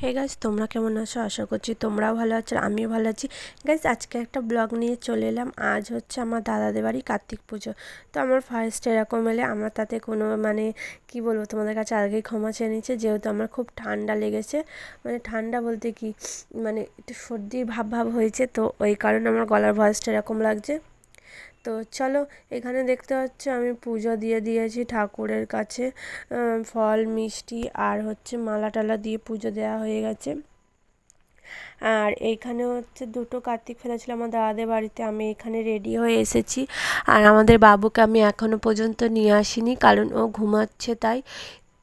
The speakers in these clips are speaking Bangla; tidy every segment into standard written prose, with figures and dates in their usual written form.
হে গাইস, তোমরা কেমন আছো? আশা করছি তোমরাও ভালো আছো, আমিও ভালো আছি। গাইস, আজকে একটা ব্লগ নিয়ে চলে এলাম। আজ হচ্ছে আমার দাদাদের বাড়ি কার্তিক পুজো। তো আমার ফার্স্ট এরকম এলে আমার তাতে কোনো কি বলবো, তোমাদের কাছে আগেই ক্ষমা চেয়ে নিচ্ছে, যেহেতু আমার খুব ঠান্ডা লেগেছে। ঠান্ডা বলতে কি, একটু সর্দি ভাব ভাব হয়েছে, তো ওই কারণে আমার গলার ভয়েসটা এরকম লাগছে। তো চলো, এখানে দেখতে পাচ্ছ আমি পুজো দিয়ে দিয়েছি ঠাকুরের কাছে। ফল মিষ্টি আর হচ্ছে মালা টালা দিয়ে পুজো দেওয়া হয়ে গেছে। আর এইখানে হচ্ছে দুটো কার্তিক ফেলেছিল আমার দাদাদের বাড়িতে, আমি এখানে রেডি হয়ে এসেছি। আর আমাদের বাবুকে আমি এখনও পর্যন্ত নিয়ে আসিনি, কারণ ও ঘুমাচ্ছে তাই।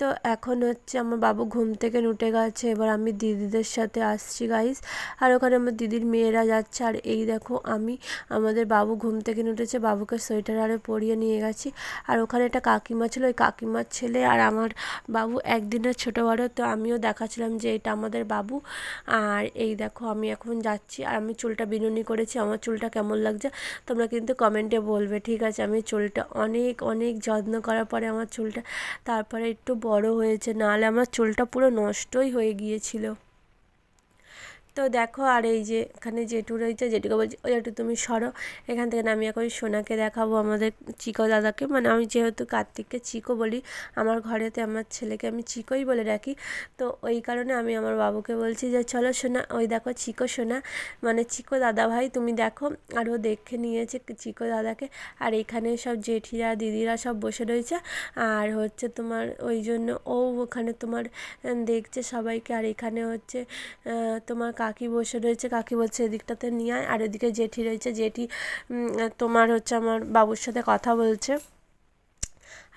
তো এখন হচ্ছে আমার বাবু ঘুম থেকে উঠে গেছে, এবার আমি দিদিদের সাথে আসছি গাইস। আর ওখানে আমার দিদির মেয়েরা যাচ্ছে। আর এই দেখো, আমি আমাদের বাবু ঘুম থেকে উঠেছে, বাবুকে সোয়েটার আরে পরিয়ে নিয়ে গেছি। আর ওখানে একটা কাকিমা ছিল, ওই কাকিমার ছেলে আর আমার বাবু একদিনের ছোটো বড়, তো আমিও দেখাচ্ছিলাম যে এটা আমাদের বাবু। আর এই দেখো, আমি এখন যাচ্ছি। আর আমি চুলটা বিনুনি করেছি, আমার চুলটা কেমন লাগছে তোমরা কিন্তু কমেন্টে বলবে, ঠিক আছে? আমি চুলটা অনেক অনেক যত্ন করার পরে আমার চুলটা তারপরে একটু বড় হয়েছে, নাহলে আমার চুলটা পুরো নষ্টই হয়ে গিয়েছিল। তো দেখো, আর এই যে এখানে জেঠু রয়েছে, জেঠুকে বলছি ওই একটু তুমি সরো এখান থেকে। আমি এখন সোনাকে দেখাবো, আমাদের চিকো দাদাকে। আমি যেহেতু কার্তিককে চিকো বলি, আমার ঘরেতে আমার ছেলেকে আমি চিকোই বলে রাখি। তো ওই কারণে আমি আমার বাবুকে বলছি যে চলো সোনা, ওই দেখো চিকো সোনা, চিকো দাদা ভাই তুমি দেখো। আর ও দেখে নিয়েছে চিকো দাদাকে। আর এখানে সব জেঠিরা দিদিরা সব বসে রয়েছে। আর হচ্ছে তোমার ওই জন্য ও ওখানে তোমার দেখছে সবাইকে। আর এখানে হচ্ছে তোমার কাকি বসে রয়েছে, কাকি বলছে এদিকটাতে নিয়ে আয়। আর এদিকে জেঠি রয়েছে, জেঠি তোমার হচ্ছে আমার বাবুর সাথে কথা বলছে।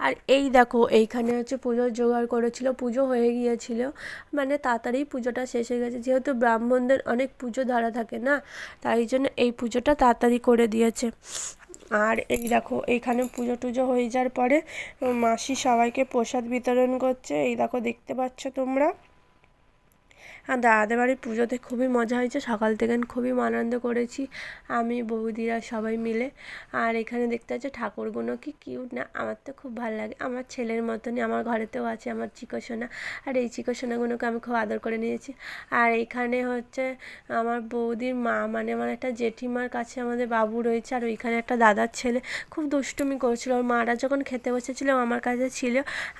আর এই দেখো, এইখানে হচ্ছে পুজোর জোগাড় করেছিল, পুজো হয়ে গিয়েছিল, তাড়াতাড়ি পুজোটা শেষ হয়ে গেছে, যেহেতু ব্রাহ্মণদের অনেক পুজো ধরা থাকে না, তাই জন্য এই পুজোটা তাড়াতাড়ি করে দিয়েছে। আর এই দেখো, এইখানে পুজো টুজো হয়ে যাওয়ার পরে মাসি সবাইকে প্রসাদ বিতরণ করছে, এই দেখো দেখতে পাচ্ছ তোমরা। আর দাদাদের বাড়ির পুজোতে খুবই মজা হয়েছে, সকাল থেকে খুবই আনন্দ করেছি আমি বৌদিরা সবাই মিলে। আর এখানে দেখতে পাচ্ছ ঠাকুরগুলো কি কিউট না, আমার তো খুব ভালো লাগে, আমার ছেলের মতনই। আমার ঘরেতেও আছে আমার চিকো সোনা, আর এই চিকো সোনাগুলোকে আমি খুব আদর করে নিয়েছি। আর এইখানে হচ্ছে আমার বৌদির মা, আমার একটা জেঠিমার কাছে আমাদের বাবু রয়েছে। আর ওইখানে একটা দাদার ছেলে খুব দুষ্টুমি করছিল, ওর মারা যখন খেতে বসেছিল আমার কাছে ছিল,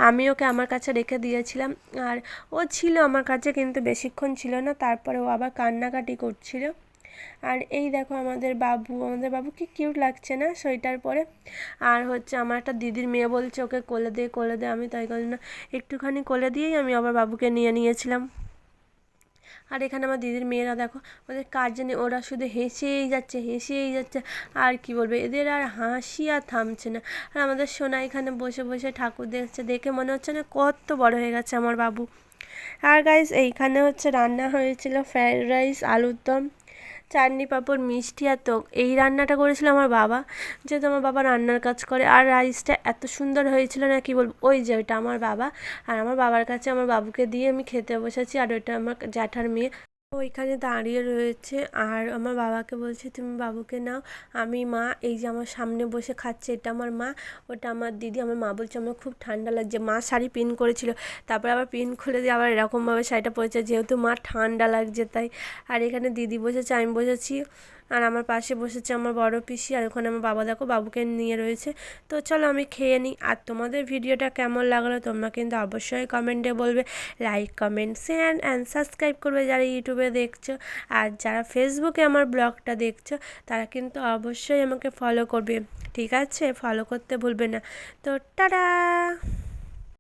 আমি ওকে আমার কাছে রেখে দিয়েছিলাম। আর ও ছিল আমার কাছে, কিন্তু বেশিক্ষণ ছিল না, তারপরে ও আবার কান্নাকাটি করছিল। আর এই দেখো আমাদের বাবু কি কিউট লাগছে না সোয়েটার পরে। আর হচ্ছে আমার একটা দিদির মেয়ে বলছে ওকে কোলে দে কোলে দে, আমি তাই করি না, একটুখানি কোলে দিয়েই আমি আবার বাবুকে নিয়ে নিয়েছিলাম। আর এখানে আমার দিদির মেয়েরা দেখো, ওদের কাজ জানে, ওরা শুধু হেসেই যাচ্ছে হেসেই যাচ্ছে। আর কি বলবে, এদের আর হাসি আর থামছে না। আর আমাদের সোনা এখানে বসে বসে ঠাকুর দেখছে, দেখে মনে হচ্ছে না কত বড় হয়ে গেছে আমার বাবু। আর গাইস, এইখানে হচ্ছে রান্না হয়েছিল ফ্রায়েড রাইস, আলুর দম, চাটনি পাঁপড়, মিষ্টি আর টক। এই রান্নাটা করেছিল আমার বাবা, যেহেতু আমার বাবা রান্নার কাজ করে। আর রাইসটা এত সুন্দর হয়েছিল না কি বলবো, ওই যে ওইটা আমার বাবা। আর আমার বাবার কাছে আমার বাবুকে দিয়ে আমি খেতে বসেছি। আর ওইটা আমার জ্যাঠার মেয়ে, ওইখানে দাঁড়িয়ে রয়েছে। আর আমার বাবাকে বলছে তুমি বাবুকে নাও, আমি মা এই যে আমার সামনে বসে খাচ্ছে, এটা আমার মা, ওটা আমার দিদি। আমার মা বলছে আমার খুব ঠান্ডা লাগছে, মা শাড়ি পিন করেছিল, তারপরে আবার পিন খুলে দিয়ে আবার এরকমভাবে শাড়িটা পরেছে, যেহেতু মা ঠান্ডা লাগছে তাই। আর এখানে দিদি বসেছে, আমি বসেছি। আর আমার পাশে বসেছে আমার বড় পিসি। আর ওখানে আমার বাবা দেখো বাবুকে নিয়ে রয়েছে। তো চলো আমি খেয়ে নিই। আর তোমাদের ভিডিওটা কেমন লাগলো তোমরা কিন্তু অবশ্যই কমেন্টে বলবে। Like comment share and subscribe করবে যারা ইউটিউবে দেখছো। আর যারা ফেসবুকে আমার ব্লগটা দেখছো তারা কিন্তু অবশ্যই আমাকে ফলো করবে, ঠিক আছে? ফলো করতে ভুলবে না। তো টাটা।